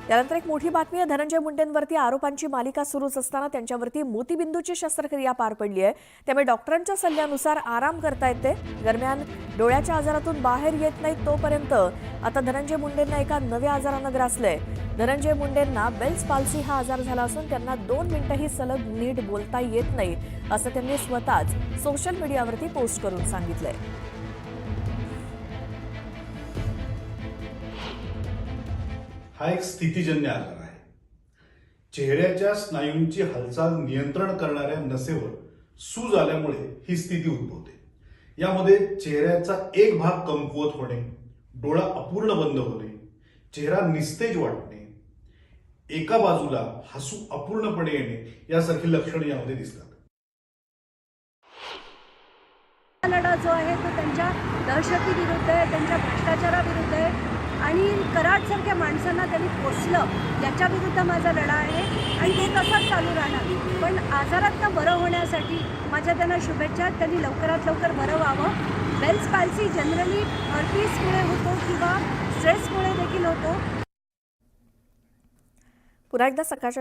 त्यानंतर एक मोठी बातमी आहे। धनंजय मुंडेंवरती आरोपांची मालिका सुरूच असताना त्यांच्यावरती मोतीबिंदूची शस्त्रक्रिया पार पडली आहे। त्यामुळे डॉक्टरांच्या सल्ल्यानुसार आराम करता येते। दरम्यान डोळ्याच्या आजारातून बाहेर येत नाही तोपर्यंत आता धनंजय मुंडेंना एका नव्या आजारानं ग्रासलंय। धनंजय मुंडेंना बेल्स पाल्सी हा आजार झाला असून त्यांना 2 मिनिटंही सलग नीट बोलता येत नाही असं त्यांनी स्वतःच सोशल मीडियावरती पोस्ट करून सांगितलंय। हा एक स्थितीजन्य आजार आहे। चेहऱ्याच्या स्नायूंची हालचाल नियंत्रण करणाऱ्या नसेवर सूज आल्यामुळे ही स्थिती उद्भवते। यामध्ये चेहऱ्याचा एक भाग कमकुवत होणे, डोळा अपूर्ण बंद होणे, चेहरा निस्तेज वाटणे, एका बाजूला हसू अपूर्णपणे येणे यासारखी लक्षणे यामध्ये दिसतात। लढा जो आहे तो त्यांच्या दहशतीविरुद्ध आहे, त्यांच्या भ्रष्टाचाराविरुद्ध आहे आणि कराडसारख्या माणसांना त्यांनी पोसलं याच्याविरुद्ध माझा लढा आहे आणि ते तसाच चालू राहणार। पण आजारातनं बरं होण्यासाठी माझ्या त्यांना शुभेच्छा। त्यांनी लवकरात लवकर बरं व्हावं। बेल्स पाल्सी जनरली हर्पीसमुळे होतो किंवा स्ट्रेसमुळे देखील होतो। पुन्हा एकदा सकाळच्या